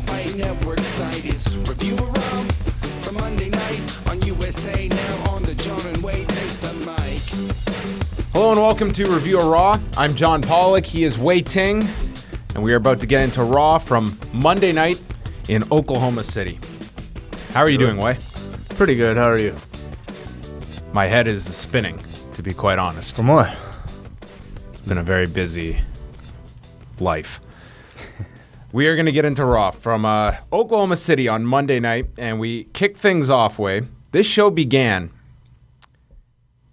Fight Network site is Review of Raw for Monday night on USA. Now on the John and Wade, take the mic. Hello and welcome to Review of Raw. I'm John Pollock. He is Wei Ting, and we are about to get into Raw from Monday night in Oklahoma City. How are you doing, Wei? Pretty good. How are you? My head is spinning, to be quite honest. From what? It's been a very busy life. We are going to get into Raw from Oklahoma City on Monday night, and we kick things off, Wei. This show began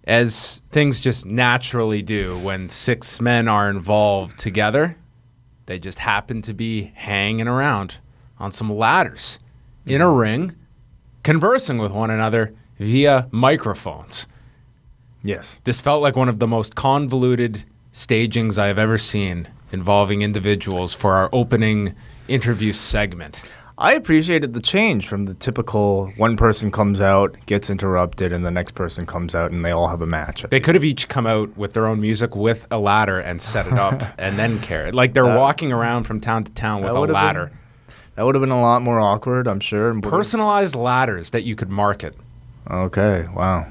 as things just naturally do when six men are involved together. They just happen to be hanging around on some ladders in a ring, conversing with one another via microphones. Yes. This felt like one of the most convoluted stagings I have ever seen involving individuals for our opening interview segment. I appreciated the change from the typical one person comes out, gets interrupted, and the next person comes out, and they all have a match. They could have each come out with their own music with a ladder and set it up and then carry it. Like they're walking around from town to town with a ladder. That would have been a lot more awkward, I'm sure. Personalized ladders that you could market. Okay, wow.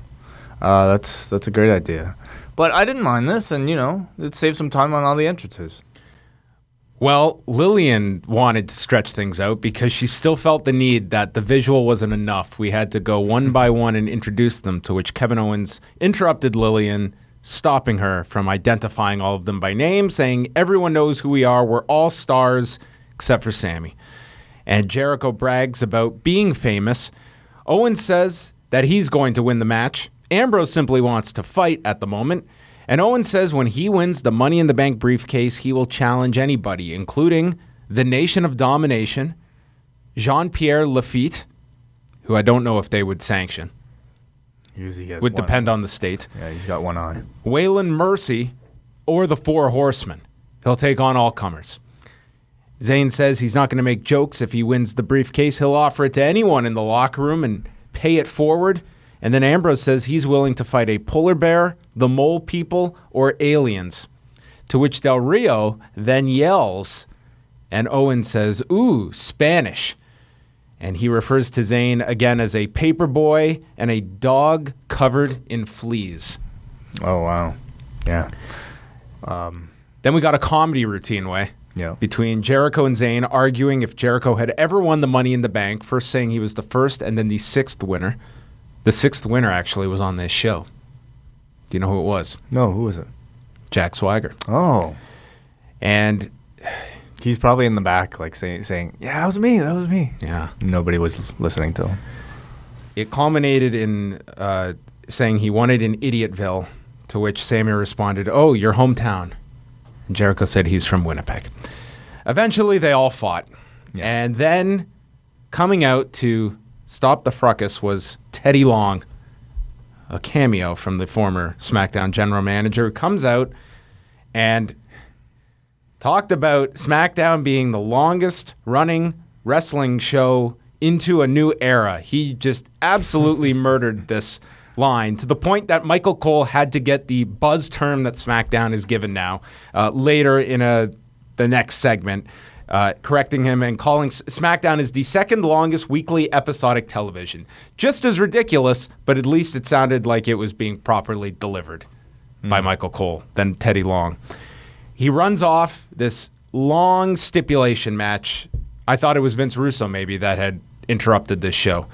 That's a great idea. But I didn't mind this, and, it saved some time on all the entrances. Well, Lillian wanted to stretch things out because she still felt the need that the visual wasn't enough. We had to go one by one and introduce them, to which Kevin Owens interrupted Lillian, stopping her from identifying all of them by name, saying, "Everyone knows who we are. We're all stars except for Sammy." And Jericho brags about being famous. Owens says that he's going to win the match. Ambrose simply wants to fight at the moment. And Owens says when he wins the Money in the Bank briefcase, he will challenge anybody, including the Nation of Domination, Jean-Pierre Lafitte, who I don't know if they would sanction. Would depend on the state. Yeah, he's got one eye. Waylon Mercy, or the Four Horsemen. He'll take on all comers. Zayn says he's not going to make jokes if he wins the briefcase. He'll offer it to anyone in the locker room and pay it forward. And then Ambrose says he's willing to fight a polar bear, the mole people, or aliens. To which Del Rio then yells, and Owen says, "Ooh, Spanish." And he refers to Zayn again as a paper boy and a dog covered in fleas. Oh, wow. Yeah. Then we got a comedy routine, between Jericho and Zayn, arguing if Jericho had ever won the Money in the Bank, first saying he was the first and then the sixth winner. The sixth winner actually was on this show. Do you know who it was? No, who was it? Jack Swagger. Oh. And he's probably in the back, like saying, "Yeah, that was me. Yeah. Nobody was listening to him. It culminated in saying he wanted in Idiotville, to which Sammy responded, "Oh, your hometown." And Jericho said he's from Winnipeg. Eventually, they all fought. Yeah. And then coming out to stop the fracas was Teddy Long, a cameo from the former SmackDown general manager, who comes out and talked about SmackDown being the longest running wrestling show into a new era. He just absolutely murdered this line to the point that Michael Cole had to get the buzz term that SmackDown is given now later in the next segment, correcting him and calling SmackDown is the second longest weekly episodic television. Just as ridiculous, but at least it sounded like it was being properly delivered by Michael Cole than Teddy Long. He runs off this long stipulation match. I thought it was Vince Russo maybe that had interrupted this show.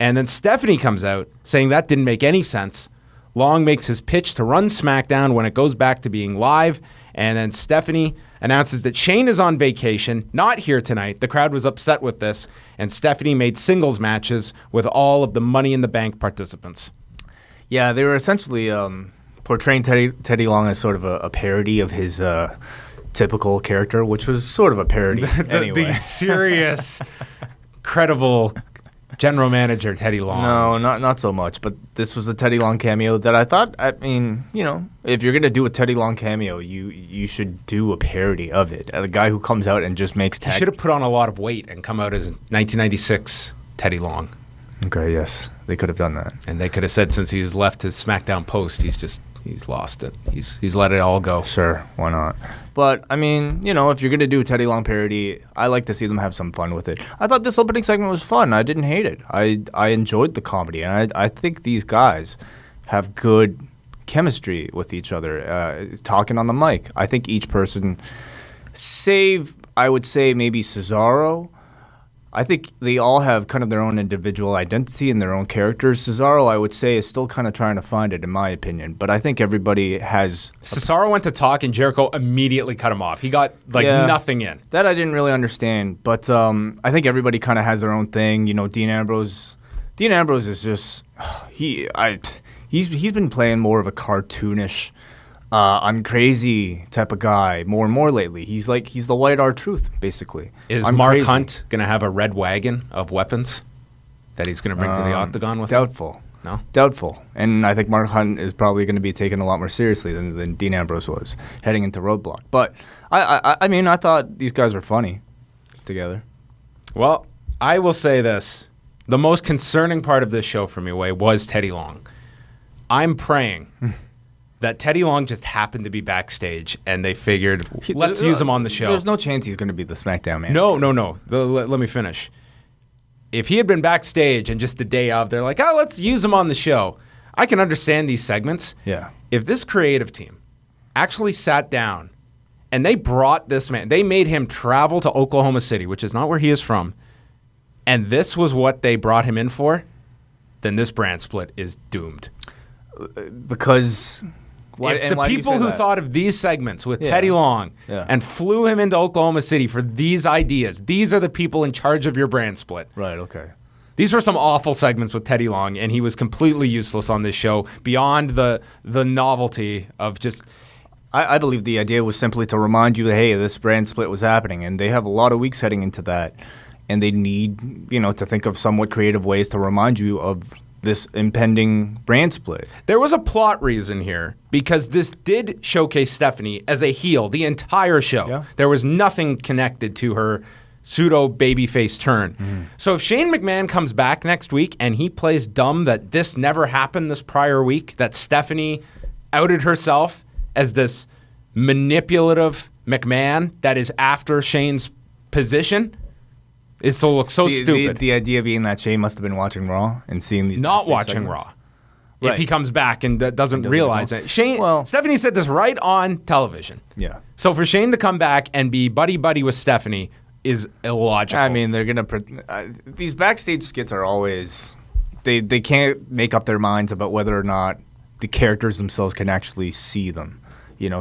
And then Stephanie comes out saying that didn't make any sense. Long makes his pitch to run SmackDown when it goes back to being live. And then Stephanie announces that Shane is on vacation, not here tonight. The crowd was upset with this. And Stephanie made singles matches with all of the Money in the Bank participants. Yeah, they were essentially portraying Teddy Long as sort of a parody of his typical character, which was sort of a parody anyway. The serious, credible general manager Teddy Long. No, not so much. But this was a Teddy Long cameo that I thought, if you're going to do a Teddy Long cameo, you should do a parody of it. A guy who comes out and just makes tag. He should have put on a lot of weight and come out as 1996 Teddy Long. Okay, yes. They could have done that. And they could have said since he's left his SmackDown post, he's just he's lost it. He's let it all go. Sure, why not? But, I mean, if you're going to do a Teddy Long parody, I like to see them have some fun with it. I thought this opening segment was fun. I didn't hate it. I enjoyed the comedy, and I think these guys have good chemistry with each other, talking on the mic. I think each person, save, I would say, maybe Cesaro, I think they all have kind of their own individual identity and their own characters. Cesaro, I would say, is still kind of trying to find it, in my opinion. But I think everybody has... Cesaro went to talk, and Jericho immediately cut him off. He got, nothing in. That I didn't really understand. But I think everybody kind of has their own thing. Dean Ambrose is just... He's been playing more of a cartoonish... I'm crazy type of guy more and more lately. He's the white R-Truth, basically. Is Mark Hunt going to have a red wagon of weapons that he's going to bring to the octagon with doubtful. him? No? Doubtful. And I think Mark Hunt is probably going to be taken a lot more seriously than Dean Ambrose was heading into Roadblock. But, I mean, I thought these guys were funny together. Well, I will say this. The most concerning part of this show for me, was Teddy Long. I'm praying... that Teddy Long just happened to be backstage, and they figured, let's use him on the show. There's no chance he's going to be the SmackDown man. No. Let me finish. If he had been backstage and just the day of, they're like, let's use him on the show. I can understand these segments. Yeah. If this creative team actually sat down and they brought this man, they made him travel to Oklahoma City, which is not where he is from, and this was what they brought him in for, then this brand split is doomed. Because... If the people who thought of these segments with Teddy Long and flew him into Oklahoma City for these ideas, these are the people in charge of your brand split. Right, okay. These were some awful segments with Teddy Long, and he was completely useless on this show beyond the novelty of just... I believe the idea was simply to remind you that, hey, this brand split was happening, and they have a lot of weeks heading into that, and they need, to think of somewhat creative ways to remind you of this impending brand split. There was a plot reason here because this did showcase Stephanie as a heel the entire show. Yeah. There was nothing connected to her pseudo babyface turn. Mm-hmm. So if Shane McMahon comes back next week and he plays dumb that this never happened this prior week, that Stephanie outed herself as this manipulative McMahon that is after Shane's position, it still looks so stupid. The idea being that Shane must have been watching Raw and seeing these... Not watching segments. Raw. Right. If he comes back and doesn't realize it. Stephanie said this right on television. Yeah. So for Shane to come back and be buddy-buddy with Stephanie is illogical. I mean, they're going to... these backstage skits are always... They can't make up their minds about whether or not the characters themselves can actually see them.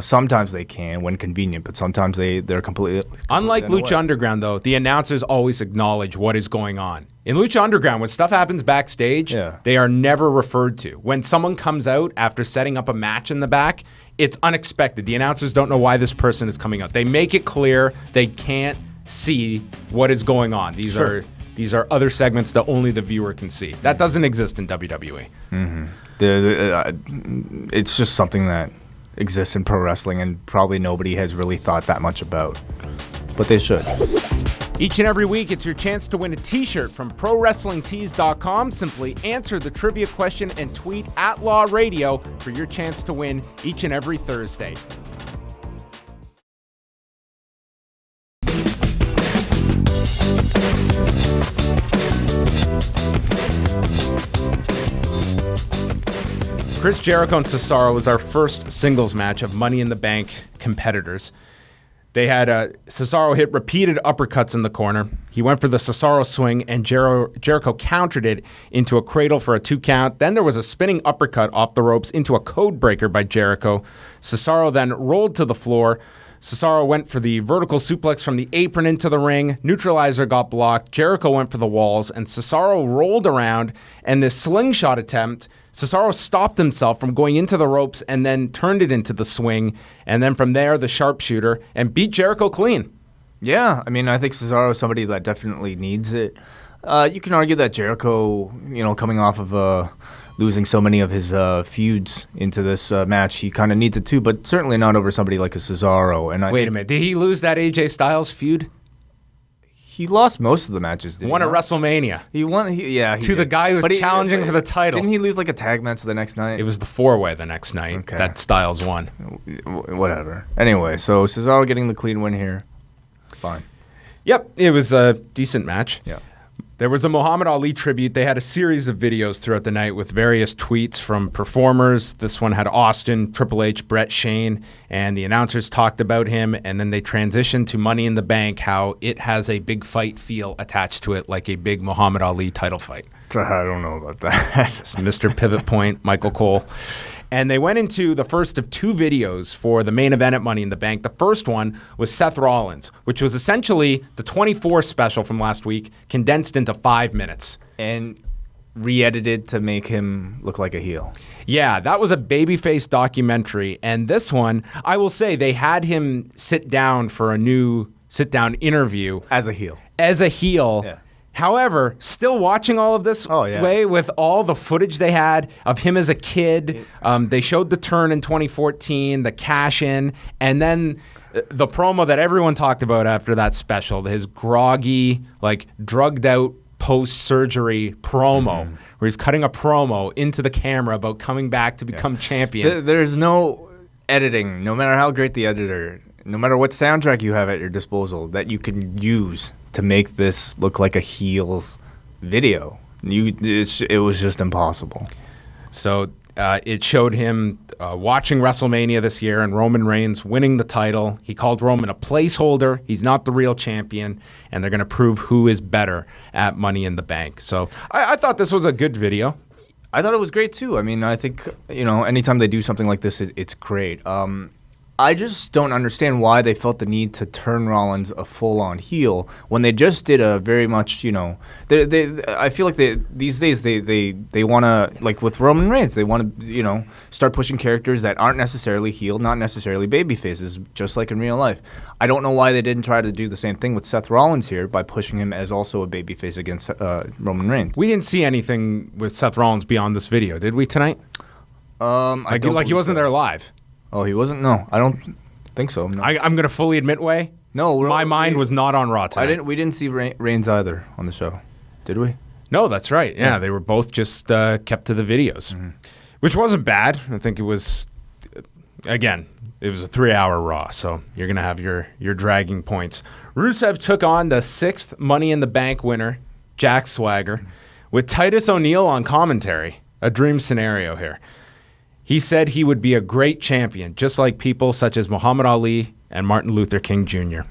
Sometimes they can when convenient, but sometimes they're completely Unlike Lucha unaware. Underground, though, the announcers always acknowledge what is going on. In Lucha Underground, when stuff happens backstage, they are never referred to. When someone comes out after setting up a match in the back, it's unexpected. The announcers don't know why this person is coming out. They make it clear they can't see what is going on. These are other segments that only the viewer can see. That doesn't exist in WWE. Mm-hmm. It's just something that exists in pro wrestling and probably nobody has really thought that much about, but they should. Each and every week, it's your chance to win a t-shirt from ProWrestlingTees.com. Simply answer the trivia question and tweet @LawRadio for your chance to win each and every Thursday. Chris Jericho and Cesaro was our first singles match of Money in the Bank competitors. They had Cesaro hit repeated uppercuts in the corner. He went for the Cesaro swing, and Jericho countered it into a cradle for a 2 count. Then there was a spinning uppercut off the ropes into a code breaker by Jericho. Cesaro then rolled to the floor. Cesaro went for the vertical suplex from the apron into the ring. Neutralizer got blocked. Jericho went for the walls, and Cesaro rolled around. And this slingshot attempt, Cesaro stopped himself from going into the ropes and then turned it into the swing. And then from there, the sharpshooter, and beat Jericho clean. Yeah, I mean, I think Cesaro is somebody that definitely needs it. You can argue that Jericho, coming off of losing so many of his feuds into this match, he kind of needs it too, but certainly not over somebody like a Cesaro. And Wait a minute, did he lose that AJ Styles feud? He lost most of the matches. Did Won he at not? WrestleMania. He won. To the guy who was challenging for the title. Didn't he lose like a tag match the next night? It was the 4-way the next night Okay. that Styles won. Whatever. Anyway, so Cesaro getting the clean win here. Fine. Yep, it was a decent match. Yeah. There was a Muhammad Ali tribute. They had a series of videos throughout the night with various tweets from performers. This one had Austin, Triple H, Brett, Shane, and the announcers talked about him. And then they transitioned to Money in the Bank, how it has a big fight feel attached to it, like a big Muhammad Ali title fight. I don't know about that. It's Mr. Pivot Point, Michael Cole. And they went into the first of 2 videos for the main event at Money in the Bank. The first one was Seth Rollins, which was essentially the 24 special from last week, condensed into 5 minutes. And re-edited to make him look like a heel. Yeah, that was a babyface documentary. And this one, I will say, they had him sit down for a new sit-down interview. As a heel. Yeah. However, still watching all of this way with all the footage they had of him as a kid, they showed the turn in 2014, the cash in, and then the promo that everyone talked about after that special, his groggy, like drugged out post-surgery promo, where he's cutting a promo into the camera about coming back to become champion. There's no editing, no matter how great the editor, no matter what soundtrack you have at your disposal, that you can use to make this look like a heel's video. It was just impossible. So it showed him watching WrestleMania this year and Roman Reigns winning the title. He called Roman a placeholder. He's not the real champion, and they're going to prove who is better at Money in the Bank. So I thought this was a good video. I thought it was great too. I mean, I think, anytime they do something like this, it's great. I just don't understand why they felt the need to turn Rollins a full-on heel when they just did a very much, I feel like these days they want to, like with Roman Reigns, they want to, start pushing characters that aren't necessarily heel, not necessarily baby faces, just like in real life. I don't know why they didn't try to do the same thing with Seth Rollins here by pushing him as also a baby face against Roman Reigns. We didn't see anything with Seth Rollins beyond this video, did we, tonight? He wasn't there live. Oh, he wasn't? No, I don't think so. No. I'm going to fully admit, my mind was not on Raw tonight. We didn't see Reigns either on the show, did we? No, that's right. Yeah, they were both just kept to the videos, which wasn't bad. I think it was, again, it was a 3-hour Raw, so you're going to have your dragging points. Rusev took on the 6th Money in the Bank winner, Jack Swagger, with Titus O'Neil on commentary. A dream scenario here. He said he would be a great champion, just like people such as Muhammad Ali and Martin Luther King Jr.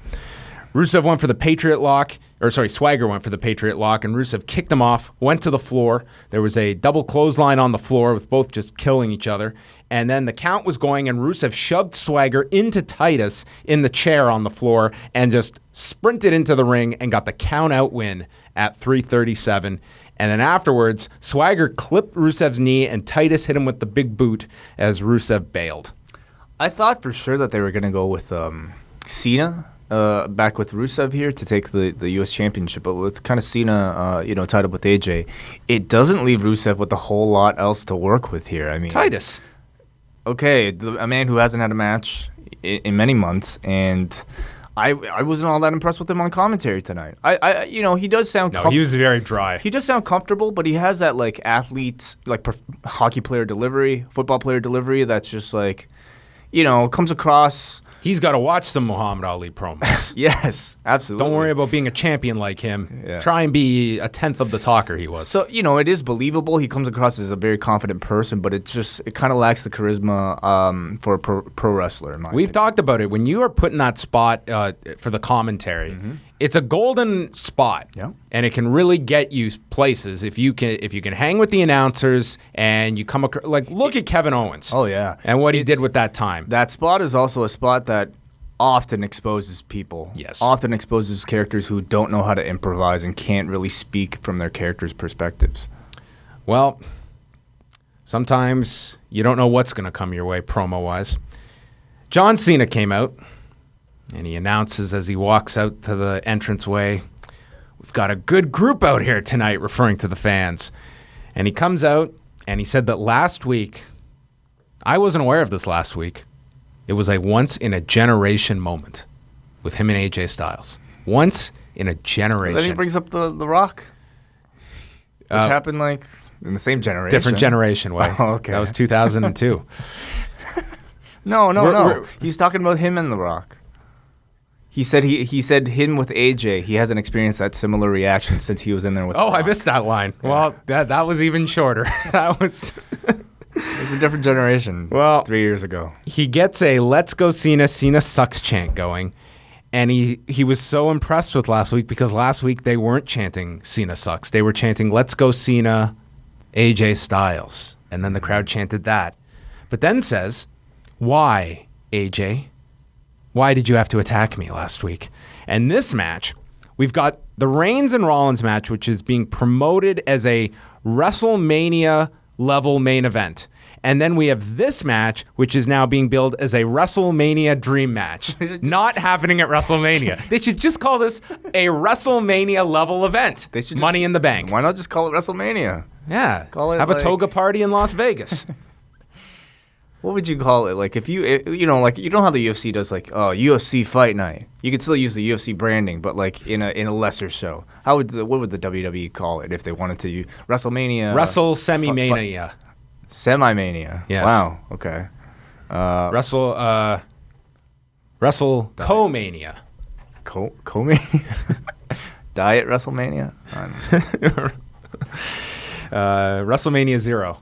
Swagger went for the Patriot Lock, and Rusev kicked him off, went to the floor. There was a double clothesline on the floor with both just killing each other. And then the count was going, and Rusev shoved Swagger into Titus in the chair on the floor and just sprinted into the ring and got the count-out win at 3:37. And then afterwards, Swagger clipped Rusev's knee, and Titus hit him with the big boot as Rusev bailed. I thought for sure that they were going to go with Cena back with Rusev here to take the U.S. Championship. But with kind of Cena, tied up with AJ, it doesn't leave Rusev with a whole lot else to work with here. I mean, Titus. Okay, a man who hasn't had a match in many months, and I wasn't all that impressed with him on commentary tonight. He does sound. No, he was very dry. He does sound comfortable, but he has that like athlete, like hockey player delivery, football player delivery. That's just like, comes across. He's got to watch some Muhammad Ali promos. Yes, absolutely. Don't worry about being a champion like him. Yeah. Try and be a tenth of the talker he was. So, it is believable. He comes across as a very confident person, but it kind of lacks the charisma for a pro wrestler, in my We've opinion. talked about it. When you are put in that spot for the commentary, it's a golden spot. Yeah. And it can really get you places if you can hang with the announcers and you come across, like, look at Kevin Owens. Oh, yeah. And what he did with that time. That spot is also a spot that often exposes people. Yes. Often exposes characters who don't know how to improvise and can't really speak from their characters' perspectives. Well, sometimes you don't know what's going to come your way promo-wise. John Cena came out, and he announces as he walks out to the entranceway, "We've got a good group out here tonight," referring to the fans. And he comes out, and he said that last week, I wasn't aware of this last week, it was a once-in-a-generation moment with him and AJ Styles. Once in a generation. Then he brings up the Rock, which happened like in the same generation. Different generation, way. Oh, okay. That was 2002. No. He's talking about him and the Rock. He said him with AJ. He hasn't experienced that similar reaction since he was in there with. Oh, I missed that line. Yeah. Well, that was even shorter. That was. It was a different generation. Well, 3 years ago. He gets a "Let's go Cena, Cena sucks" chant going, and he was so impressed with last week because last week they weren't chanting "Cena sucks." They were chanting "Let's go Cena, AJ Styles," and then the crowd chanted that. But then says, "Why, AJ? Why did you have to attack me last week?" And this match, we've got the Reigns and Rollins match, which is being promoted as a WrestleMania level main event. And then we have this match, which is now being billed as a WrestleMania dream match. Not happening at WrestleMania. They should just call this a WrestleMania level event. They should Money in the Bank. Why not just call it WrestleMania? Yeah. Call it have a toga party in Las Vegas. What would you call it? Like if you know how the UFC does UFC Fight Night. You could still use the UFC branding, but like in a lesser show. What would the WWE call it if they wanted to? WrestleMania. Wrestle Semi-Mania. Semi-Mania. Yes. Wow. Okay. Wrestle Co-Mania. Co-Mania? Diet WrestleMania? WrestleMania 0.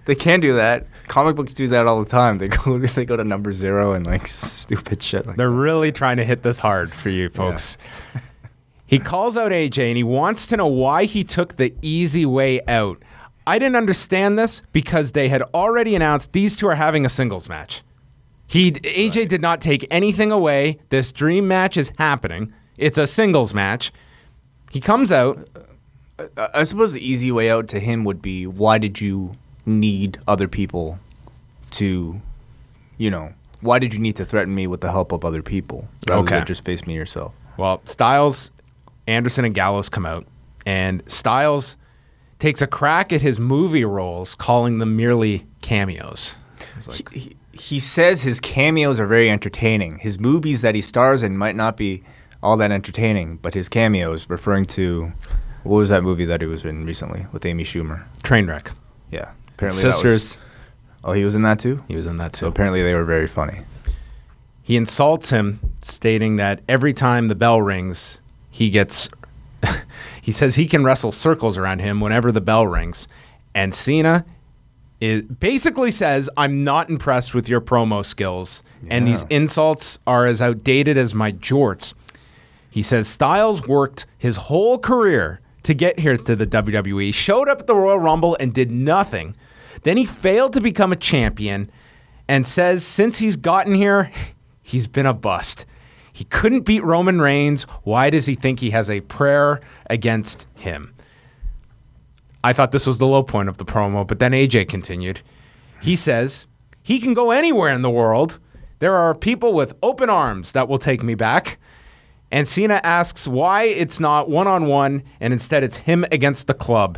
They can do that. Comic books do that all the time. They go to number 0 and like stupid shit. Like They're really trying to hit this hard for you folks. Yeah. He calls out AJ and he wants to know why he took the easy way out. I didn't understand this because they had already announced these two are having a singles match. AJ did not take anything away. This dream match is happening. It's a singles match. He comes out. I suppose the easy way out to him would be, why did you need other people to, why did you need to threaten me with the help of other people rather than just face me yourself? Well, Styles, Anderson, and Gallows come out, and Styles takes a crack at his movie roles, calling them merely cameos. He says his cameos are very entertaining. His movies that he stars in might not be all that entertaining, but his cameos, referring to... What was that movie that he was in recently with Amy Schumer? Trainwreck. Yeah. Apparently Sisters. He was in that too? He was in that too. So apparently they were very funny. He insults him, stating that every time the bell rings, he gets... he says he can wrestle circles around him whenever the bell rings. And Cena basically says, I'm not impressed with your promo skills. Yeah. And these insults are as outdated as my jorts. He says Styles worked his whole career to get here to the WWE, showed up at the Royal Rumble and did nothing. Then he failed to become a champion and says since he's gotten here, he's been a bust. He couldn't beat Roman Reigns. Why does he think he has a prayer against him? I thought this was the low point of the promo, but then AJ continued. He says he can go anywhere in the world. There are people with open arms that will take me back. And Cena asks why it's not one-on-one and instead it's him against the club.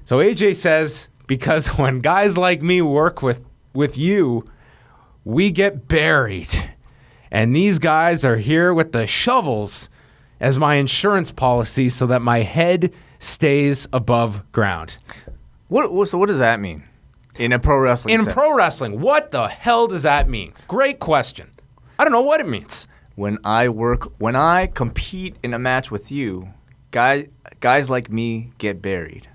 So AJ says, because when guys like me work with you, we get buried. And these guys are here with the shovels as my insurance policy so that my head stays above ground. So what does that mean in a pro wrestling sense? Pro wrestling, what the hell does that mean? Great question. I don't know what it means. When I compete in a match with you, guys like me get buried.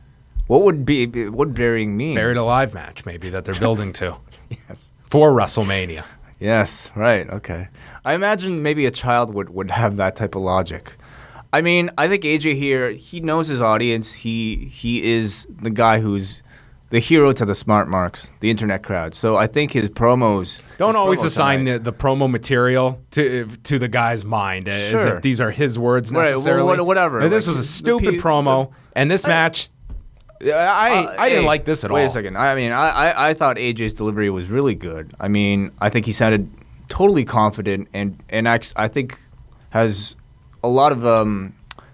What would burying mean? Buried alive match, maybe, that they're building to. Yes. For WrestleMania. Yes, right, okay. I imagine maybe a child would have that type of logic. I mean, I think AJ here, he knows his audience. He is the guy who's the hero to the smart marks, the internet crowd. So I think his promos... Don't always assign the promo material to the guy's mind as if these are his words necessarily. Right, well, whatever. This was a stupid promo, and this match... I didn't like this at all. Wait a second. I mean, I thought AJ's delivery was really good. I mean, I think he sounded totally confident and I think has a lot of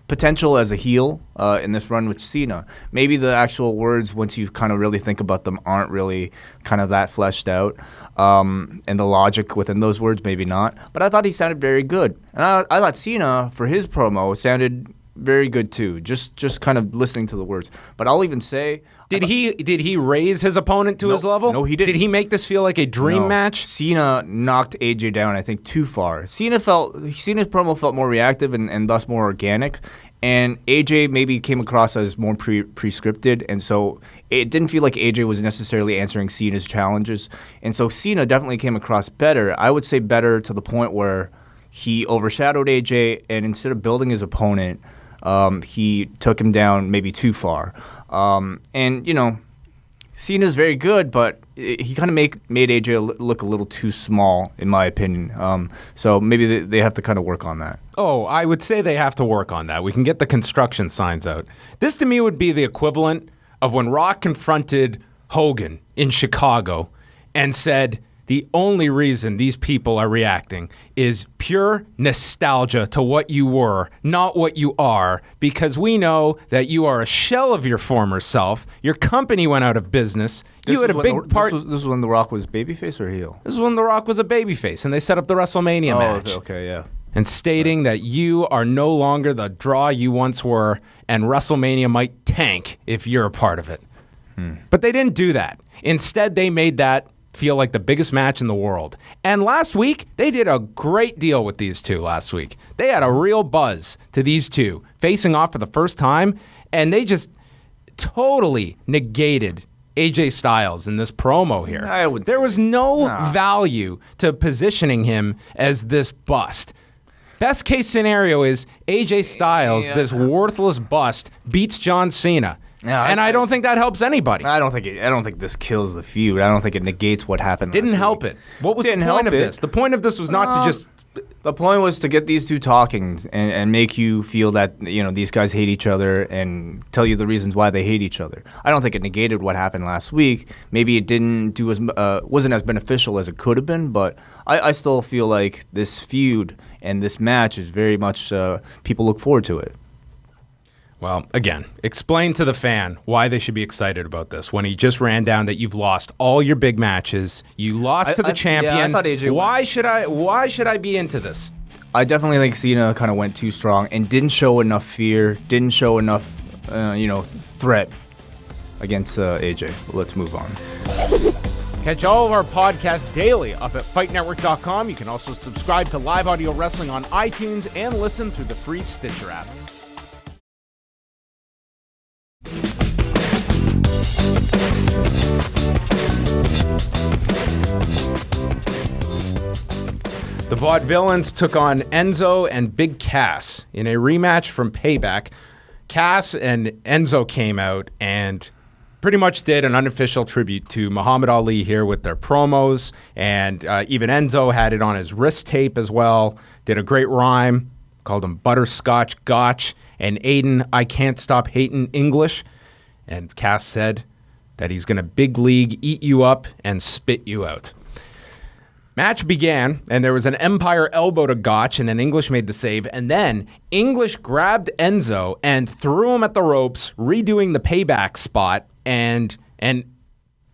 potential as a heel in this run with Cena. Maybe the actual words, once you kind of really think about them, aren't really kind of that fleshed out. And the logic within those words, maybe not. But I thought he sounded very good. And I thought Cena, for his promo, sounded very good too. Just kind of listening to the words. But I'll even say... Did he raise his opponent to his level? No, he didn't. Did he make this feel like a dream match? Cena knocked AJ down, I think, too far. Cena's promo felt more reactive and thus more organic. And AJ maybe came across as more pre-scripted, and so it didn't feel like AJ was necessarily answering Cena's challenges. And so Cena definitely came across better. I would say better to the point where he overshadowed AJ, and instead of building his opponent, he took him down maybe too far. And, you know, Cena's very good, but he kind of made AJ look a little too small, in my opinion. So maybe they have to kind of work on that. Oh, I would say they have to work on that. We can get the construction signs out. This to me would be the equivalent of when Rock confronted Hogan in Chicago and said, the only reason these people are reacting is pure nostalgia to what you were, not what you are, because we know that you are a shell of your former self. Your company went out of business. You had a big part. This was when The Rock was babyface or heel? This is when The Rock was a babyface, and they set up the WrestleMania match. Okay, yeah. And stating that you are no longer the draw you once were, and WrestleMania might tank if you're a part of it. But they didn't do that. Instead, they made that feel like the biggest match in the world. And last week, they did a great deal with these two last week. They had a real buzz to these two facing off for the first time, and they just totally negated AJ Styles in this promo here. There was no value to positioning him as this bust. Best case scenario is AJ Styles, this worthless bust, beats John Cena. And I don't think that helps anybody. I don't think this kills the feud. I don't think it negates what happened. Didn't help it. What was the point of this? The point of this was not to just. The point was to get these two talking and make you feel that, you know, these guys hate each other and tell you the reasons why they hate each other. I don't think it negated what happened last week. Maybe it didn't do wasn't as beneficial as it could have been, but I still feel like this feud and this match is very much people look forward to it. Well, again, explain to the fan why they should be excited about this when he just ran down that you've lost all your big matches. You lost to the champion. Yeah, I thought AJ why should I be into this? I definitely think Cena kind of went too strong and didn't show enough fear, didn't show enough, threat against AJ. But let's move on. Catch all of our podcasts daily up at FightNetwork.com. You can also subscribe to Live Audio Wrestling on iTunes and listen through the free Stitcher app. The Vaudevillains took on Enzo and Big Cass in a rematch from Payback. Cass and Enzo came out and pretty much did an unofficial tribute to Muhammad Ali here with their promos, and even Enzo had it on his wrist tape as well. Did a great rhyme, called him Butterscotch Gotch, and Aiden, I Can't Stop Hating English. And Cass said that he's going to big league eat you up and spit you out. Match began, and there was an Empire elbow to Gotch, and then English made the save, and then English grabbed Enzo and threw him at the ropes, redoing the Payback spot, and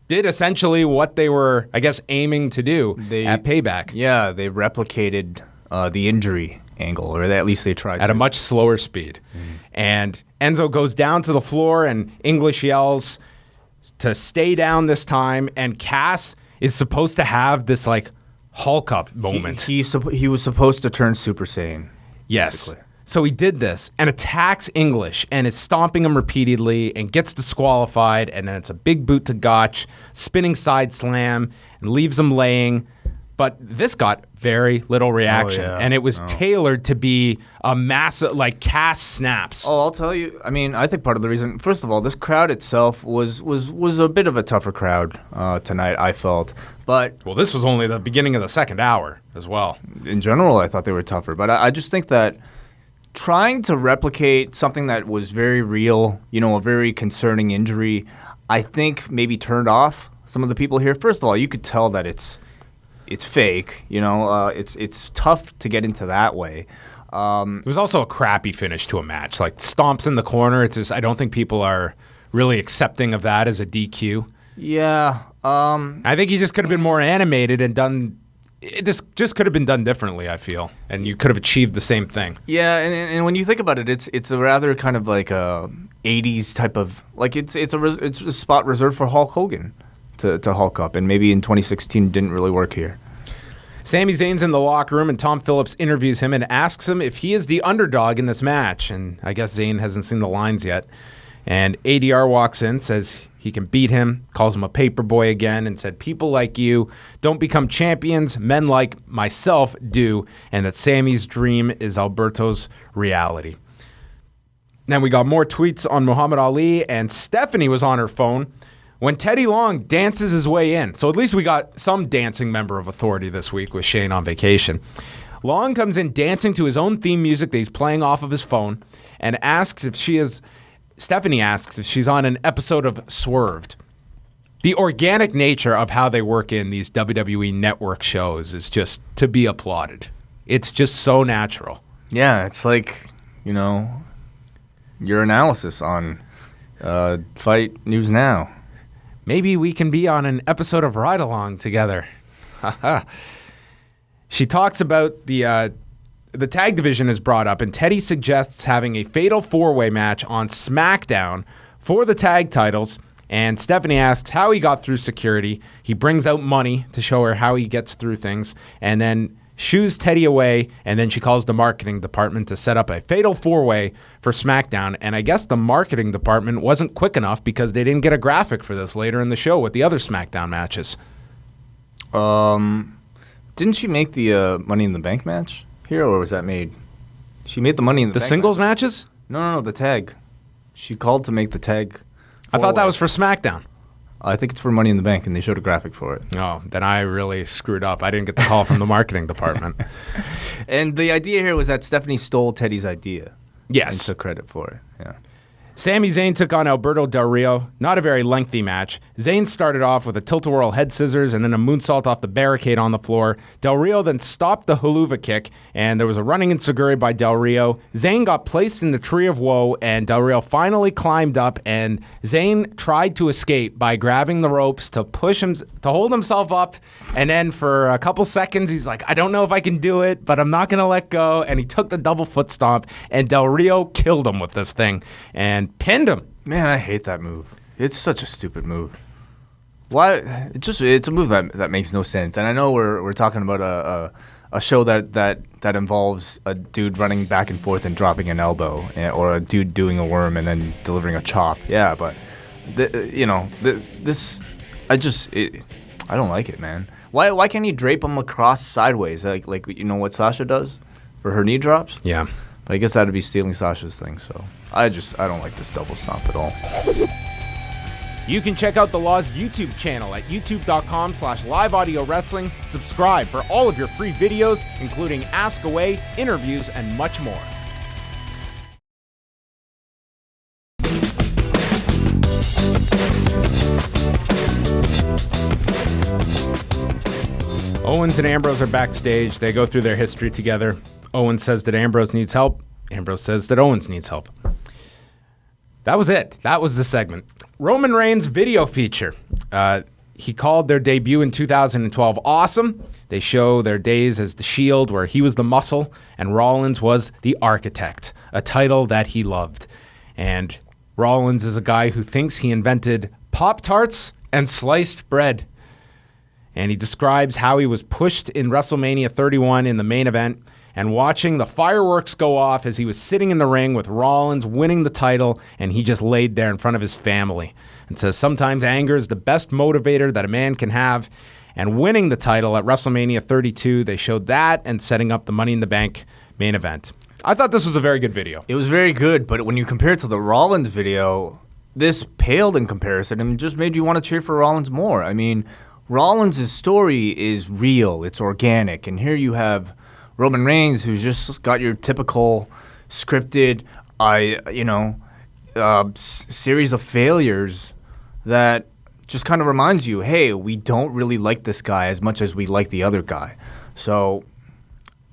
did essentially what they were, I guess, aiming to do at Payback. Yeah, they replicated the injury angle, or at least they tried at a much slower speed. And Enzo goes down to the floor, and English yells to stay down this time, and Cass is supposed to have this, like, Hulk up moment. He was supposed to turn Super Saiyan. Yes. Basically. So he did this and attacks English and is stomping him repeatedly and gets disqualified, and then it's a big boot to Gotch, spinning side slam, and leaves him laying. But this got very little reaction, and it was tailored to be a massive, like, Cass snaps. Oh, I'll tell you. I mean, I think part of the reason, first of all, this crowd itself was a bit of a tougher crowd tonight, I felt. But well, this was only the beginning of the second hour as well. In general, I thought they were tougher. But I just think that trying to replicate something that was very real, a very concerning injury, I think maybe turned off some of the people here. First of all, you could tell that it's fake, it's tough to get into that way. It was also a crappy finish to a match. Like, stomps in the corner. It's just, I don't think people are really accepting of that as a DQ. Yeah. I think he just could have been more animated and done. This just could have been done differently, I feel, and you could have achieved the same thing. Yeah, and when you think about it, it's a rather kind of like a 80s type of, like it's a spot reserved for Hulk Hogan to Hulk up, and maybe in 2016 didn't really work here. Sami Zayn's in the locker room, and Tom Phillips interviews him and asks him if he is the underdog in this match, and I guess Zayn hasn't seen the lines yet. And ADR walks in, says he can beat him, calls him a paper boy again, and said people like you don't become champions, men like myself do, and that Sammy's dream is Alberto's reality. Then we got more tweets on Muhammad Ali, and Stephanie was on her phone when Teddy Long dances his way in. So at least we got some dancing member of authority this week with Shane on vacation. Long comes in dancing to his own theme music that he's playing off of his phone and asks if Stephanie asks if she's on an episode of Swerved. The organic nature of how they work in these WWE network shows is just to be applauded. It's just so natural. Yeah, it's like, your analysis on Fight News Now. Maybe we can be on an episode of Ride Along together. She talks about the tag division is brought up, and Teddy suggests having a fatal four-way match on SmackDown for the tag titles, and Stephanie asks how he got through security. He brings out money to show her how he gets through things, and then shoos Teddy away, and then she calls the marketing department to set up a fatal four-way for SmackDown, and I guess the marketing department wasn't quick enough because they didn't get a graphic for this later in the show with the other SmackDown matches. Didn't she make the Money in the Bank match here, or was that made? She made the Money in the Bank singles match. matches? No, the tag. She called to make the tag. I thought that was for SmackDown. I think it's for Money in the Bank, and they showed a graphic for it. Oh, then I really screwed up. I didn't get the call from the marketing department. And the idea here was that Stephanie stole Teddy's idea. Yes. And took credit for it, yeah. Sami Zayn took on Alberto Del Rio. Not a very lengthy match. Zayn started off with a tilt-a-whirl head scissors and then a moonsault off the barricade on the floor. Del Rio then stopped the haluva kick, and there was a running enziguri by Del Rio. Zayn got placed in the Tree of Woe, and Del Rio finally climbed up, and Zayn tried to escape by grabbing the ropes to push him, to hold himself up, and then for a couple seconds, he's like, I don't know if I can do it, but I'm not going to let go, and he took the double foot stomp, and Del Rio killed him with this thing, and pinned him. Man, I hate that move. It's such a stupid move. Why? It's a move that makes no sense. And I know we're talking about a show that involves a dude running back and forth and dropping an elbow, or a dude doing a worm and then delivering a chop. Yeah, but this, I don't like it, man. Why can't he drape him across sideways like what Sasha does for her knee drops? Yeah. But I guess that would be stealing Sasha's thing, so I don't like this double stomp at all. You can check out The Law's YouTube channel at youtube.com/liveaudiowrestling. Subscribe for all of your free videos, including Ask Away, interviews, and much more. Owens and Ambrose are backstage. They go through their history together. Owens says that Ambrose needs help. Ambrose says that Owens needs help. That was it. That was the segment. Roman Reigns' video feature. He called their debut in 2012 awesome. They show their days as the Shield, where he was the muscle and Rollins was the architect, a title that he loved. And Rollins is a guy who thinks he invented Pop-Tarts and sliced bread. And he describes how he was pushed in WrestleMania 31 in the main event and watching the fireworks go off as he was sitting in the ring with Rollins winning the title, and he just laid there in front of his family. And says sometimes anger is the best motivator that a man can have. And winning the title at WrestleMania 32, they showed that and setting up the Money in the Bank main event. I thought this was a very good video. It was very good, but when you compare it to the Rollins video, this paled in comparison and just made you want to cheer for Rollins more. I mean, Rollins' story is real, it's organic, and here you have Roman Reigns, who's just got your typical scripted, series of failures that just kind of reminds you, hey, we don't really like this guy as much as we like the other guy. So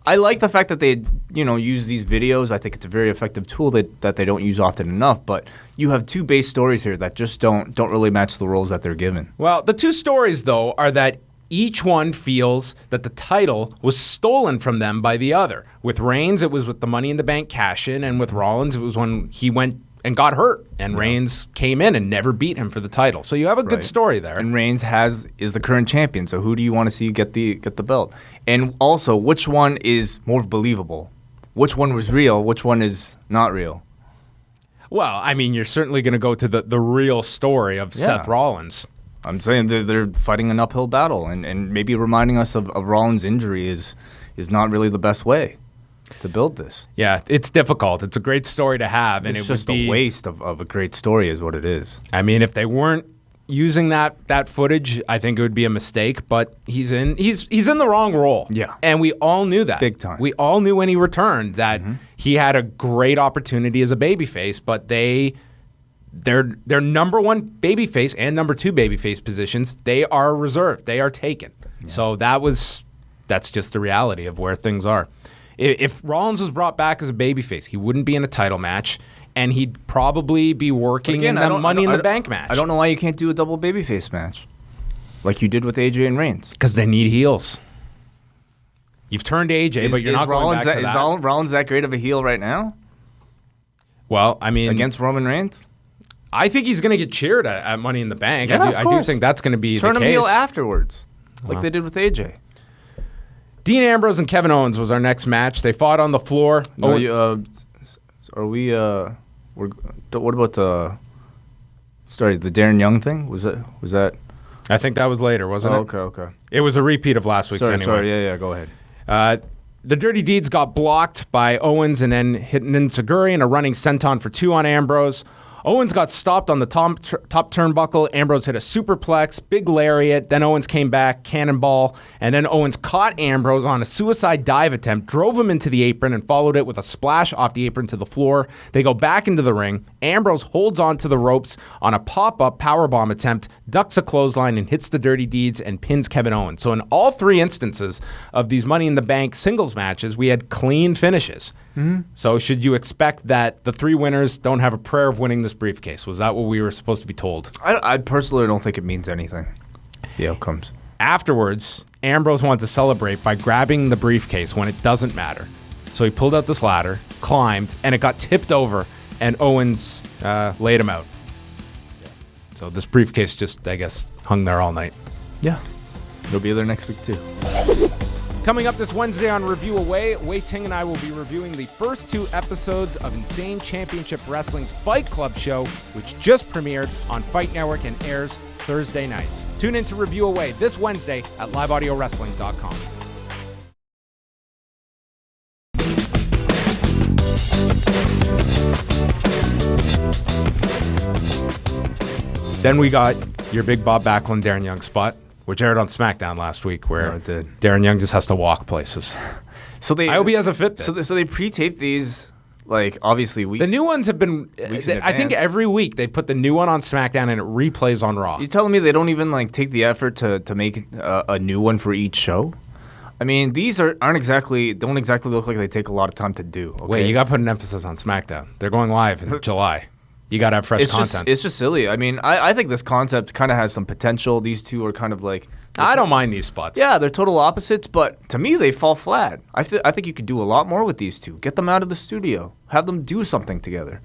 I like the fact that they, use these videos. I think it's a very effective tool that they don't use often enough. But you have two base stories here that just don't really match the roles that they're given. Well, the two stories, though, are that each one feels that the title was stolen from them by the other. With Reigns, it was with the Money in the Bank cash-in, and with Rollins, it was when he went and got hurt, and Reigns came in and never beat him for the title. So you have a good story there. And Reigns is the current champion. So who do you want to see get the belt? And also, which one is more believable? Which one was real? Which one is not real? Well, I mean, you're certainly going to go to the real story of Seth Rollins. I'm saying they're fighting an uphill battle, and maybe reminding us of Rollins' injury is not really the best way to build this. Yeah, it's difficult. It's a great story to have, and it's it just would be a waste of a great story is what it is. I mean, if they weren't using that footage, I think it would be a mistake, but he's in the wrong role. Yeah. And we all knew that. Big time. We all knew when he returned that he had a great opportunity as a babyface, but their number one babyface and number two babyface positions, they are reserved. They are taken. Yeah. So that's just the reality of where things are. If Rollins was brought back as a babyface, he wouldn't be in a title match, and he'd probably be working in the Money in the Bank match. I don't know why you can't do a double babyface match like you did with AJ and Reigns. Because they need heels. You've turned AJ, but you're not going back to that. Is Rollins that great of a heel right now? Well, I mean... Against Roman Reigns? I think he's going to get cheered at Money in the Bank. Yeah, I do think that's going to be the case. Turn him heel afterwards, like they did with AJ. Dean Ambrose and Kevin Owens was our next match. They fought on the floor. No, what about the Darren Young thing? Was that? I think that was later, wasn't it? Okay. It was a repeat of last week's anyway. Sorry, yeah, go ahead. The Dirty Deeds got blocked by Owens and then hit Nintaguri and a running senton for 2 on Ambrose. Owens got stopped on the top turnbuckle. Ambrose hit a superplex, big lariat. Then Owens came back, cannonball. And then Owens caught Ambrose on a suicide dive attempt, drove him into the apron, and followed it with a splash off the apron to the floor. They go back into the ring. Ambrose holds on to the ropes on a pop-up powerbomb attempt, ducks a clothesline, and hits the Dirty Deeds and pins Kevin Owens. So in all 3 instances of these Money in the Bank singles matches, we had clean finishes. So should you expect that the 3 winners don't have a prayer of winning this briefcase? Was that what we were supposed to be told? I personally don't think it means anything, the outcomes. Afterwards, Ambrose wanted to celebrate by grabbing the briefcase when it doesn't matter. So he pulled out this ladder, climbed, and it got tipped over, and Owens laid him out. So this briefcase just, I guess, hung there all night. Yeah. It'll be there next week, too. Coming up this Wednesday on Review Away, Wei Ting and I will be reviewing the first 2 episodes of Insane Championship Wrestling's Fight Club show, which just premiered on Fight Network and airs Thursday nights. Tune in to Review Away this Wednesday at liveaudiowrestling.com. Then we got your big Bob Backlund, Darren Young spot, which aired on SmackDown last week, where it did. Darren Young just has to walk places. I hope he has a Fitbit. So they pre-tape these, like, obviously weeks. The new ones have been. I think every week they put the new one on SmackDown and it replays on Raw. You telling me they don't even take the effort to make a new one for each show? I mean, these don't exactly look like they take a lot of time to do. Okay? Wait, you got to put an emphasis on SmackDown. They're going live in July. You got to have fresh content. It's just silly. I mean, I think this concept kind of has some potential. These two are kind of like... I don't mind these spots. Yeah, they're total opposites, but to me, they fall flat. I think you could do a lot more with these two. Get them out of the studio. Have them do something together.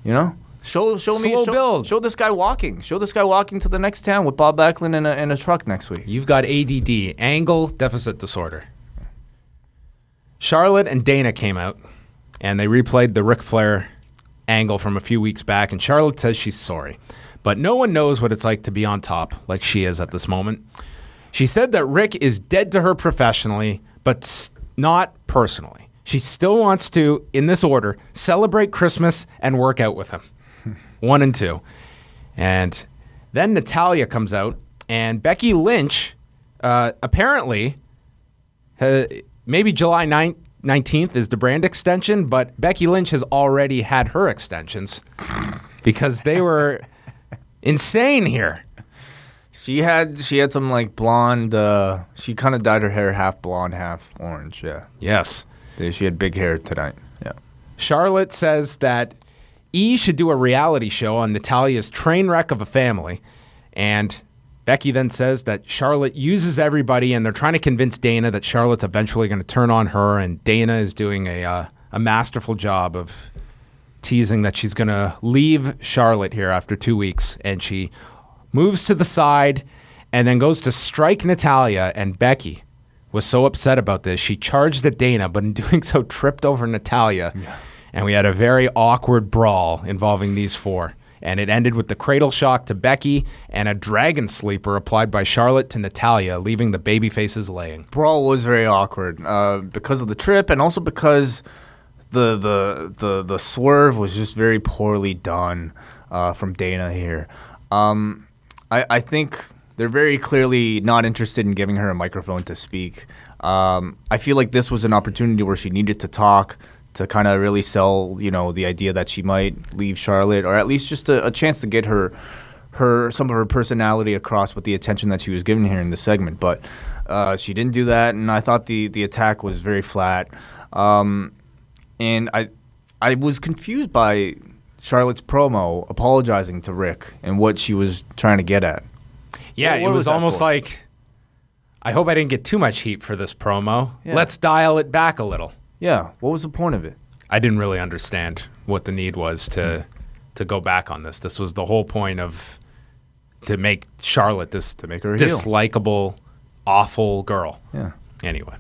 You know? Show this guy walking. Show this guy walking to the next town with Bob Backlund in a truck next week. You've got ADD, angle deficit disorder. Charlotte and Dana came out, and they replayed the Ric Flair angle from a few weeks back, and Charlotte says she's sorry. But no one knows what it's like to be on top like she is at this moment. She said that Rick is dead to her professionally, but not personally. She still wants to, in this order, celebrate Christmas and work out with him. 1 and 2. And then Natalya comes out, and Becky Lynch, apparently, maybe July 19th is the brand extension, but Becky Lynch has already had her extensions because they were insane here. She had some like blonde. She kind of dyed her hair half blonde, half orange. Yeah. Yes. She had big hair tonight. Yeah. Charlotte says that E should do a reality show on Natalia's train wreck of a family. And Becky then says that Charlotte uses everybody, and they're trying to convince Dana that Charlotte's eventually going to turn on her. And Dana is doing a masterful job of teasing that she's going to leave Charlotte here after 2 weeks. And she moves to the side and then goes to strike Natalya, and Becky was so upset about this, she charged at Dana, but in doing so tripped over Natalya. Yeah. And we had a very awkward brawl involving these four. And it ended with the cradle shock to Becky and a dragon sleeper applied by Charlotte to Natalya, leaving the babyfaces laying. Brawl was very awkward because of the trip, and also because the swerve was just very poorly done from Dana here. I think they're very clearly not interested in giving her a microphone to speak. I feel like this was an opportunity where she needed to talk, to kind of really sell, the idea that she might leave Charlotte, or at least just a chance to get her some of her personality across with the attention that she was given here in the segment. But she didn't do that, and I thought the attack was very flat. And I was confused by Charlotte's promo apologizing to Rick and what she was trying to get at. Yeah, it was almost like, I hope I didn't get too much heat for this promo. Yeah. Let's dial it back a little. Yeah, what was the point of it? I didn't really understand what the need was to go back on this. This was the whole point to make Charlotte to make her a dislikable, awful girl. Yeah. Anyway.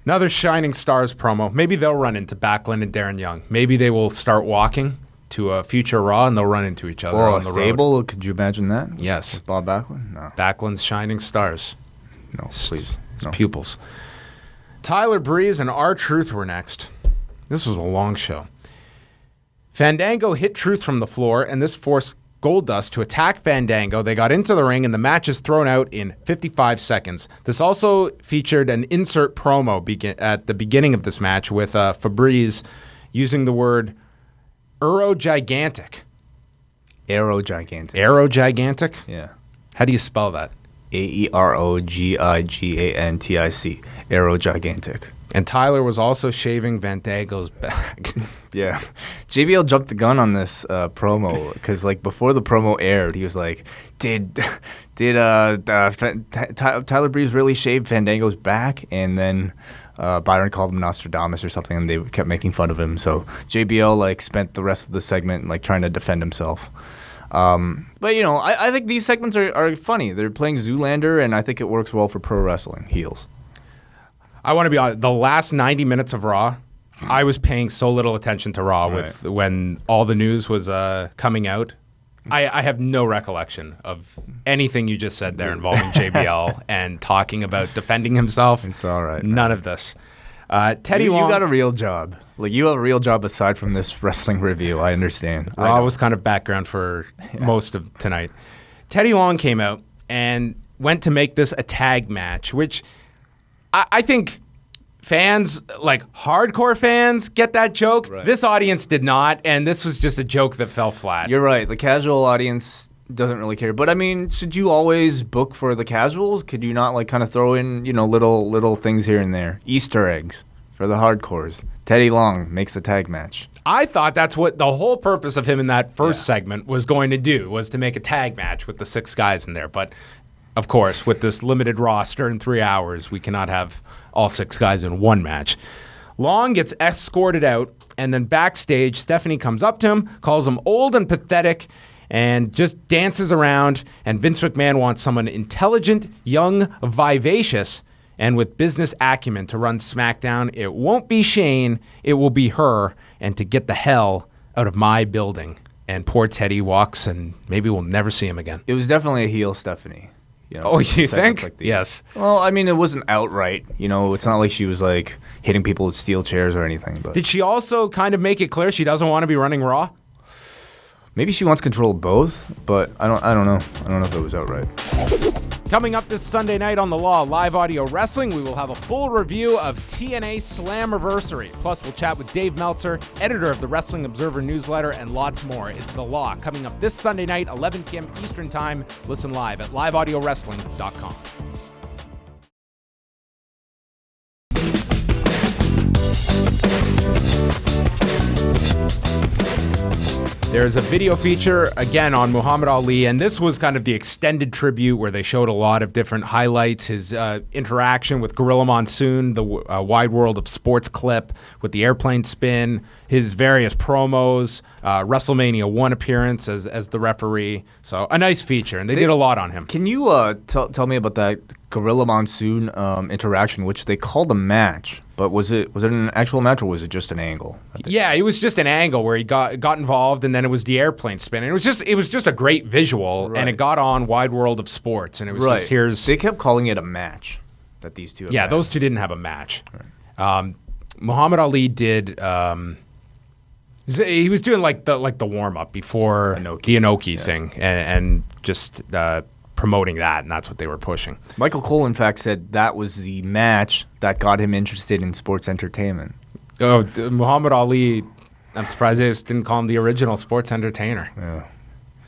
Another Shining Stars promo. Maybe they'll run into Backlund and Darren Young. Maybe they will start walking to a future Raw, and they'll run into each other on the stable road. Could you imagine that? Yes. With Bob Backlund? No. Backlund's Shining Stars. No, please. His pupils. Tyler Breeze and R-Truth were next. This was a long show. Fandango hit Truth from the floor, and this forced Goldust to attack Fandango. They got into the ring, and the match is thrown out in 55 seconds. This also featured an insert promo at the beginning of this match with Fabrice using the word Eurogigantic. Aerogigantic. Aerogigantic? Yeah. How do you spell that? Aerogigantic. Aerogigantic. And Tyler was also shaving Fandango's back. Yeah. JBL jumped the gun on this promo because, before the promo aired, he was like, did Tyler Breeze really shave Fandango's back? And then Byron called him Nostradamus or something, and they kept making fun of him. So JBL, spent the rest of the segment, trying to defend himself. But, I think these segments are funny. They're playing Zoolander, and I think it works well for pro wrestling, heels. I want to be honest. The last 90 minutes of Raw, I was paying so little attention to Raw when all the news was coming out. I have no recollection of anything you just said there involving JBL and talking about defending himself. It's all right. None of this. Teddy Long. You got a real job. You have a real job aside from this wrestling review. I understand. Raw was kind of background for most of tonight. Teddy Long came out and went to make this a tag match, which I think fans, hardcore fans, get that joke. Right. This audience did not, and this was just a joke that fell flat. You're right. The casual audience doesn't really care. But, should you always book for the casuals? Could you not, kind of throw in, little things here and there? Easter eggs for the hardcores. Teddy Long makes a tag match. I thought that's what the whole purpose of him in that first segment was going to do, was to make a tag match with the 6 guys in there. But of course, with this limited roster in 3 hours, we cannot have all 6 guys in one match. Long gets escorted out, and then backstage, Stephanie comes up to him, calls him old and pathetic, and just dances around. And Vince McMahon wants someone intelligent, young, vivacious, and with business acumen to run SmackDown. It won't be Shane, it will be her, and to get the hell out of my building. And poor Teddy walks, and maybe we'll never see him again. It was definitely a heel Stephanie. You think? Yes. Well, it wasn't outright. It's not like she was hitting people with steel chairs or anything. But did she also kind of make it clear she doesn't want to be running Raw? Maybe she wants control of both, but I don't know. I don't know if it was outright. Coming up this Sunday night on The Law, live audio wrestling, we will have a full review of TNA Slammiversary. Plus, we'll chat with Dave Meltzer, editor of the Wrestling Observer newsletter, and lots more. It's The Law, coming up this Sunday night, 11 p.m. Eastern Time. Listen live at liveaudiowrestling.com. There's a video feature, again, on Muhammad Ali, and this was kind of the extended tribute where they showed a lot of different highlights, his interaction with Gorilla Monsoon, the Wide World of Sports clip with the airplane spin, his various promos, WrestleMania 1 appearance as the referee. So a nice feature, and they did a lot on him. Can you tell me about that Gorilla Monsoon interaction, which they called a match? But was it an actual match or was it just an angle? Yeah, it was just an angle where he got involved, and then it was the airplane spin. And it was just a great visual, right. And it got on Wide World of Sports, and it was just here's. They kept calling it a match. That these two. Yeah, those two didn't have a match. Right. Muhammad Ali did. He was doing like the warm up before the Inoki thing, and just. Promoting that, and that's what they were pushing. Michael Cole, in fact, said that was the match that got him interested in sports entertainment. Oh, Muhammad Ali, I'm surprised they just didn't call him the original sports entertainer.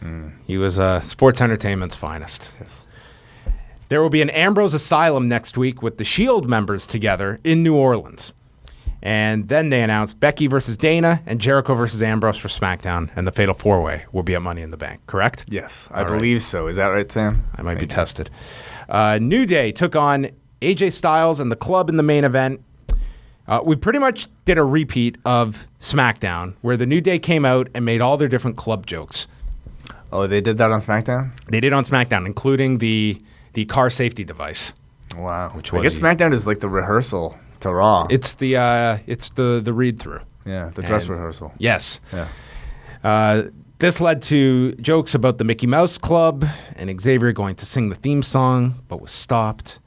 Yeah. He was sports entertainment's finest. Yes. There will be an Ambrose Asylum next week with the Shield members together in New Orleans. And then they announced Becky versus Dana and Jericho versus Ambrose for SmackDown, and the Fatal 4-Way will be at Money in the Bank, correct? Yes, I believe so. Is that right, Sam? I might be tested. New Day took on AJ Styles and the Club in the main event. We pretty much did a repeat of SmackDown, where the New Day came out and made all their different club jokes. Oh, they did that on SmackDown? They did on SmackDown, including the car safety device. Wow. I guess SmackDown is like the rehearsal to Raw. It's the read through. Yeah, the dress rehearsal. Yes. Yeah. This led to jokes about the Mickey Mouse Club and Xavier going to sing the theme song, but was stopped.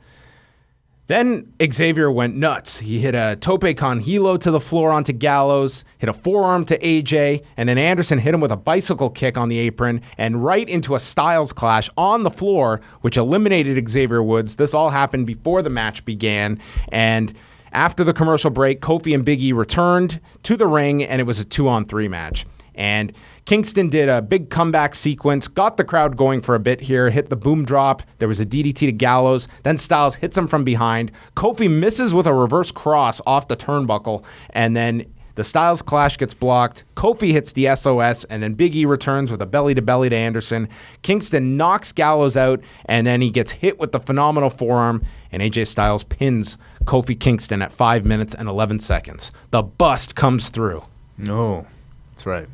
Then Xavier went nuts. He hit a tope con hilo to the floor onto Gallows, hit a forearm to AJ, and then Anderson hit him with a bicycle kick on the apron and right into a Styles clash on the floor, which eliminated Xavier Woods. This all happened before the match began, and after the commercial break, Kofi and Big E returned to the ring, and it was a 2-on-3 match. And Kingston did a big comeback sequence, got the crowd going for a bit here, hit the boom drop. There was a DDT to Gallows. Then Styles hits him from behind. Kofi misses with a reverse cross off the turnbuckle, and then the Styles clash gets blocked. Kofi hits the SOS, and then Big E returns with a belly-to-belly to Anderson. Kingston knocks Gallows out, and then he gets hit with the phenomenal forearm, and AJ Styles pins Kofi Kingston at 5 minutes and 11 seconds. The bust comes through. No, that's right.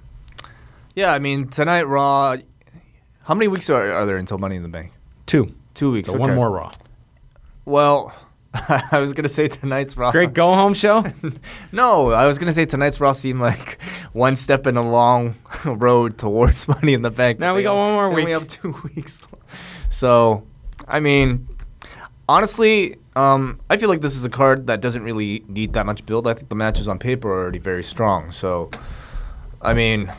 Yeah, I mean, tonight Raw, how many weeks are there until Money in the Bank? 2. 2 weeks, So one more Raw. Well, I was going to say tonight's Raw. Great go-home show? No, I was going to say tonight's Raw seemed like one step in a long road towards Money in the Bank. Now we got one more week. We have 2 weeks. So, I mean, honestly, I feel like this is a card that doesn't really need that much build. I think the matches on paper are already very strong. So, I mean,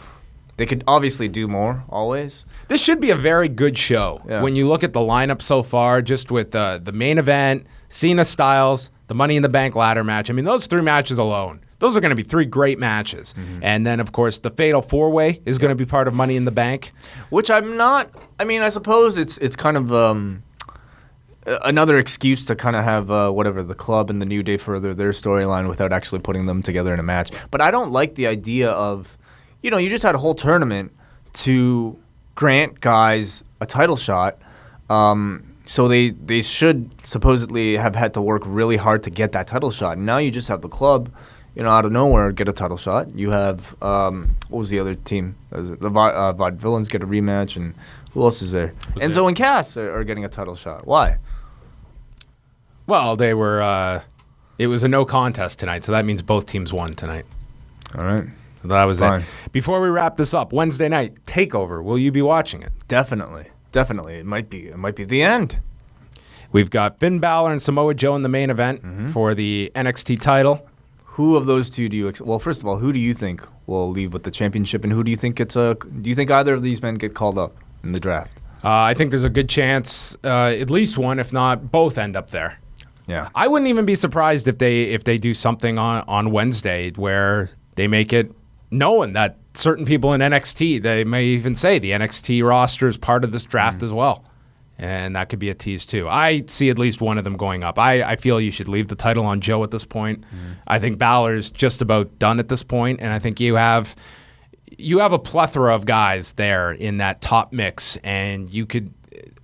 they could obviously do more always. This should be a very good show. Yeah. When you look at the lineup so far, just with the main event, Cena Styles, the Money in the Bank ladder match. I mean, those 3 matches alone, those are going to be 3 great matches. Mm-hmm. And then, of course, the Fatal 4-Way is going to be part of Money in the Bank. Which I'm not, I mean, I suppose it's kind of another excuse to kind of have the Club and the New Day further their storyline without actually putting them together in a match. But I don't like the idea of, you just had a whole tournament to grant guys a title shot. So they should supposedly have had to work really hard to get that title shot. And now you just have the Club, out of nowhere get a title shot. You have, what was the other team? The Vaudevillains get a rematch. And who else is there? Enzo and Cass are getting a title shot. Why? Well, they were, it was a no contest tonight. So that means both teams won tonight. All right. That was it. Before we wrap this up, Wednesday night, TakeOver. Will you be watching it? Definitely. It might be the end. We've got Finn Balor and Samoa Joe in the main event for the NXT title. Who of those two do you well, first of all, who do you think will leave with the championship, and who do you think do you think either of these men get called up in the draft? I think there's a good chance at least one, if not both, end up there. Yeah. I wouldn't even be surprised if they do something on Wednesday where they make it known that certain people in NXT, they may even say the NXT roster is part of this draft as well. And that could be a tease too. I see at least one of them going up. I feel you should leave the title on Joe at this point. I think Balor's just about done at this point, and I think you have a plethora of guys there in that top mix, and you could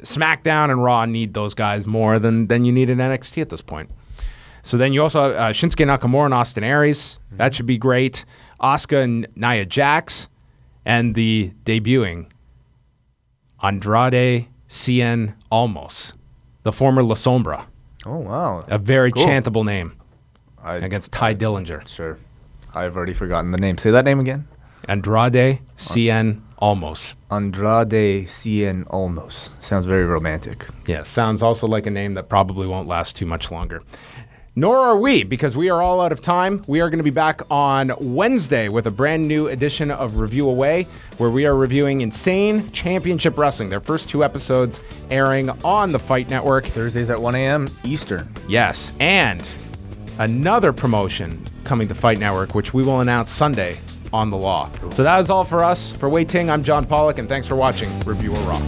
SmackDown and Raw need those guys more than you need in NXT at this point. So then you also have Shinsuke Nakamura and Austin Aries. That should be great. Asuka and Nia Jax, and the debuting Andrade Cien Almos, the former La Sombra. Oh, wow. A very Cool. chantable name against Ty Dillinger. Sure. I've already forgotten the name. Say that name again. Andrade Cien Almos. Andrade Cien Olmos. Sounds very romantic. Yeah, sounds also like a name that probably won't last too much longer. Nor are we, because we are all out of time. We are going to be back on Wednesday with a brand new edition of Review Away, where we are reviewing Insane Championship Wrestling. Their first 2 episodes airing on the Fight Network. Thursdays at 1 a.m. Eastern. Yes, and another promotion coming to Fight Network, which we will announce Sunday on The Law. So that is all for us. For Wei Ting, I'm John Pollock, and thanks for watching Review of Raw.